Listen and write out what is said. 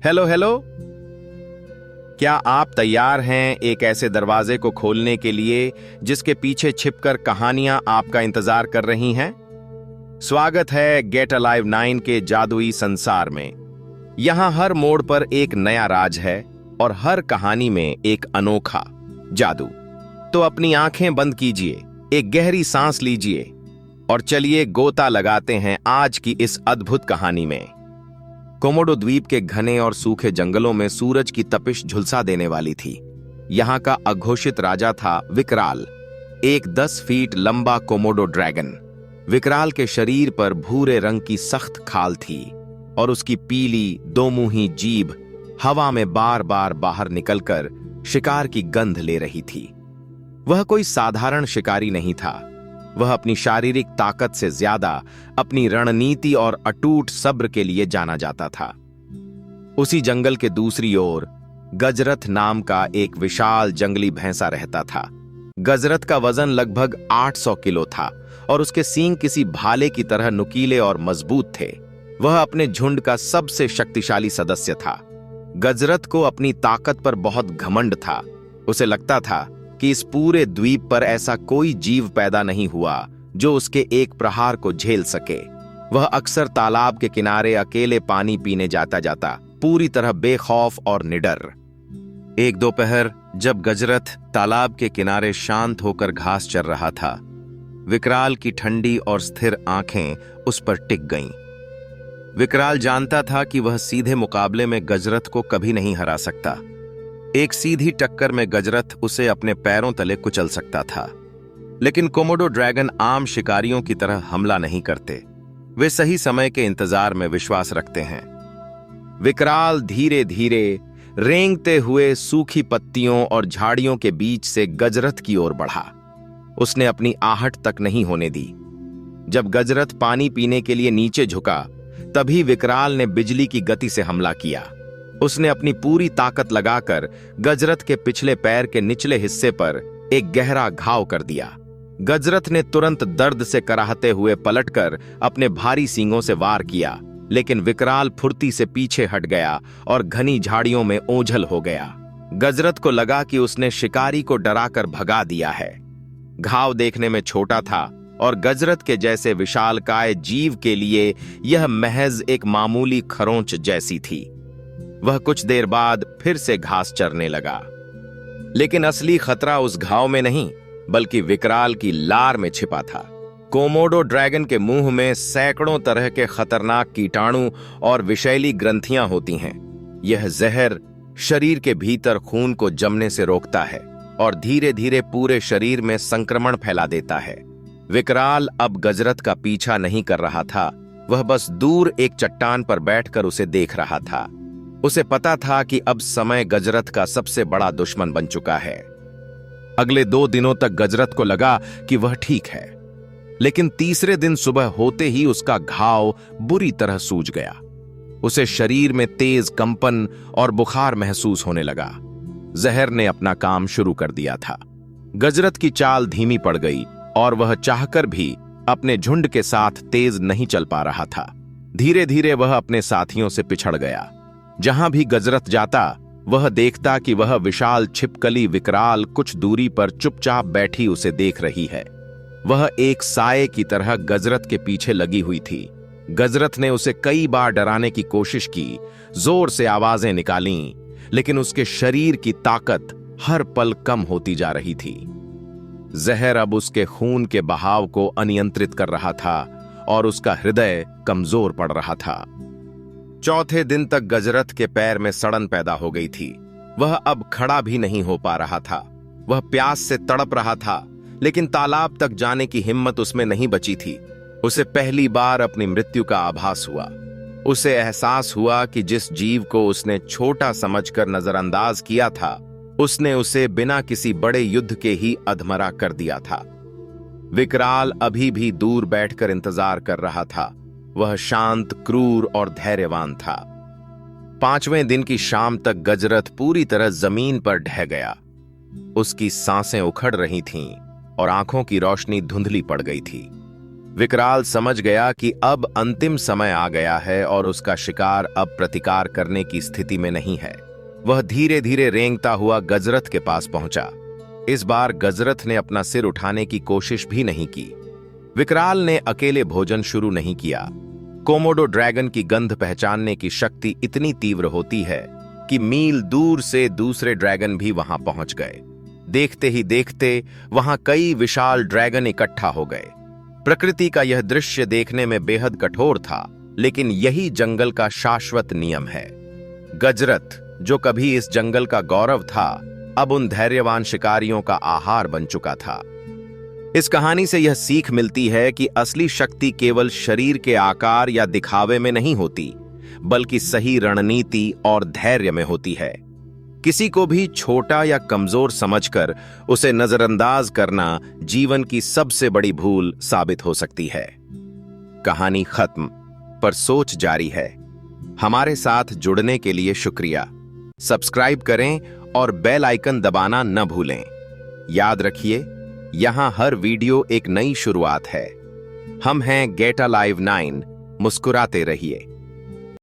Hello hello. क्या आप तैयार हैं एक ऐसे दरवाजे को खोलने के लिए जिसके पीछे छिपकर कहानियां आपका इंतजार कर रही हैं? स्वागत है गेट अलाइव 9 के जादुई संसार में। यहां हर मोड़ पर एक नया राज है और हर कहानी में एक अनोखा जादू। तो अपनी आंखें बंद कीजिए, एक गहरी सांस लीजिए और चलिए गोता लगाते हैं आज की इस अद्भुत कहानी में। कोमोडो द्वीप के घने और सूखे जंगलों में सूरज की तपिश झुलसा देने वाली थी। यहां का अघोषित राजा था विकराल, एक 10 फीट लंबा कोमोडो ड्रैगन। विकराल के शरीर पर भूरे रंग की सख्त खाल थी और उसकी पीली दोमुही जीभ हवा में बार बार बाहर निकलकर शिकार की गंध ले रही थी। वह कोई साधारण शिकारी नहीं था। वह अपनी शारीरिक ताकत से ज्यादा अपनी रणनीति और अटूट सब्र के लिए जाना जाता था। उसी जंगल के दूसरी ओर गजरथ नाम का एक विशाल जंगली भैंसा रहता था। गजरथ का वजन लगभग 800 किलो था और उसके सींग किसी भाले की तरह नुकीले और मजबूत थे। वह अपने झुंड का सबसे शक्तिशाली सदस्य था। गजरथ को अपनी ताकत पर बहुत घमंड था। उसे लगता था कि इस पूरे द्वीप पर ऐसा कोई जीव पैदा नहीं हुआ जो उसके एक प्रहार को झेल सके। वह अक्सर तालाब के किनारे अकेले पानी पीने जाता पूरी तरह बेखौफ और निडर। एक दोपहर जब गजरथ तालाब के किनारे शांत होकर घास चर रहा था, विकराल की ठंडी और स्थिर आंखें उस पर टिक गईं। विकराल जानता था कि वह सीधे मुकाबले में गजरथ को कभी नहीं हरा सकता। एक सीधी टक्कर में गजरथ उसे अपने पैरों तले कुचल सकता था। लेकिन कोमोडो ड्रैगन आम शिकारियों की तरह हमला नहीं करते। वे सही समय के इंतजार में विश्वास रखते हैं। विकराल धीरे धीरे रेंगते हुए सूखी पत्तियों और झाड़ियों के बीच से गजरथ की ओर बढ़ा। उसने अपनी आहट तक नहीं होने दी। जब गजरथ पानी पीने के लिए नीचे झुका, तभी विकराल ने बिजली की गति से हमला किया। उसने अपनी पूरी ताकत लगाकर गजरथ के पिछले पैर के निचले हिस्से पर एक गहरा घाव कर दिया। गजरथ ने तुरंत दर्द से कराहते हुए पलटकर अपने भारी सींगों से वार किया, लेकिन विकराल फुर्ती से पीछे हट गया और घनी झाड़ियों में ओझल हो गया। गजरथ को लगा कि उसने शिकारी को डराकर भगा दिया है। घाव देखने में छोटा था और गजरथ के जैसे विशालकाय जीव के लिए यह महज एक मामूली खरोंच जैसी थी। वह कुछ देर बाद फिर से घास चरने लगा, लेकिन असली खतरा उस घाव में नहीं बल्कि विकराल की लार में छिपा था। कोमोडो ड्रैगन के मुंह में सैकड़ों तरह के खतरनाक कीटाणु और विषैली ग्रंथियां होती हैं। यह जहर शरीर के भीतर खून को जमने से रोकता है और धीरे धीरे पूरे शरीर में संक्रमण फैला देता है। विकराल अब गजरथ का पीछा नहीं कर रहा था। वह बस दूर एक चट्टान पर बैठकर उसे देख रहा था। उसे पता था कि अब समय गजरथ का सबसे बड़ा दुश्मन बन चुका है। अगले 2 दिनों तक गजरथ को लगा कि वह ठीक है, लेकिन तीसरे दिन सुबह होते ही उसका घाव बुरी तरह सूज गया। उसे शरीर में तेज कंपन और बुखार महसूस होने लगा। जहर ने अपना काम शुरू कर दिया था। गजरथ की चाल धीमी पड़ गई और वह चाहकर भी अपने झुंड के साथ तेज नहीं चल पा रहा था। धीरे धीरे वह अपने साथियों से पिछड़ गया। जहां भी गजरथ जाता, वह देखता कि वह विशाल छिपकली विकराल कुछ दूरी पर चुपचाप बैठी उसे देख रही है। वह एक साये की तरह गजरथ के पीछे लगी हुई थी। गजरथ ने उसे कई बार डराने की कोशिश की, जोर से आवाजें निकालीं, लेकिन उसके शरीर की ताकत हर पल कम होती जा रही थी। जहर अब उसके खून के बहाव को अनियंत्रित कर रहा था और उसका हृदय कमजोर पड़ रहा था। चौथे दिन तक गजरथ के पैर में सड़न पैदा हो गई थी। वह अब खड़ा भी नहीं हो पा रहा था। वह प्यास से तड़प रहा था, लेकिन तालाब तक जाने की हिम्मत उसमें नहीं बची थी। उसे पहली बार अपनी मृत्यु का आभास हुआ। उसे एहसास हुआ कि जिस जीव को उसने छोटा समझकर नजरअंदाज किया था, उसने उसे बिना किसी बड़े युद्ध के ही अधमरा कर दिया था। विकराल अभी भी दूर बैठकर इंतजार कर रहा था। वह शांत, क्रूर और धैर्यवान था। 5वें दिन की शाम तक गजरथ पूरी तरह जमीन पर ढह गया। उसकी सांसें उखड़ रही थीं और आंखों की रोशनी धुंधली पड़ गई थी। विकराल समझ गया कि अब अंतिम समय आ गया है और उसका शिकार अब प्रतिकार करने की स्थिति में नहीं है। वह धीरे धीरे रेंगता हुआ गजरथ के पास पहुंचा। इस बार गजरथ ने अपना सिर उठाने की कोशिश भी नहीं की। विकराल ने अकेले भोजन शुरू नहीं किया। कोमोडो ड्रैगन की गंध पहचानने की शक्ति इतनी तीव्र होती है कि मील दूर से दूसरे ड्रैगन भी वहां पहुंच गए। देखते ही देखते वहां कई विशाल ड्रैगन इकट्ठा हो गए। प्रकृति का यह दृश्य देखने में बेहद कठोर था, लेकिन यही जंगल का शाश्वत नियम है। गजरथ, जो कभी इस जंगल का गौरव था, अब उन धैर्यवान शिकारियों का आहार बन चुका था। इस कहानी से यह सीख मिलती है कि असली शक्ति केवल शरीर के आकार या दिखावे में नहीं होती, बल्कि सही रणनीति और धैर्य में होती है। किसी को भी छोटा या कमजोर समझकर उसे नजरअंदाज करना जीवन की सबसे बड़ी भूल साबित हो सकती है। कहानी खत्म, पर सोच जारी है। हमारे साथ जुड़ने के लिए शुक्रिया। सब्सक्राइब करें और बेल आइकन दबाना न भूलें। याद रखिए, यहां हर वीडियो एक नई शुरुआत है। हम हैं गेट अलाइव 9। मुस्कुराते रहिए।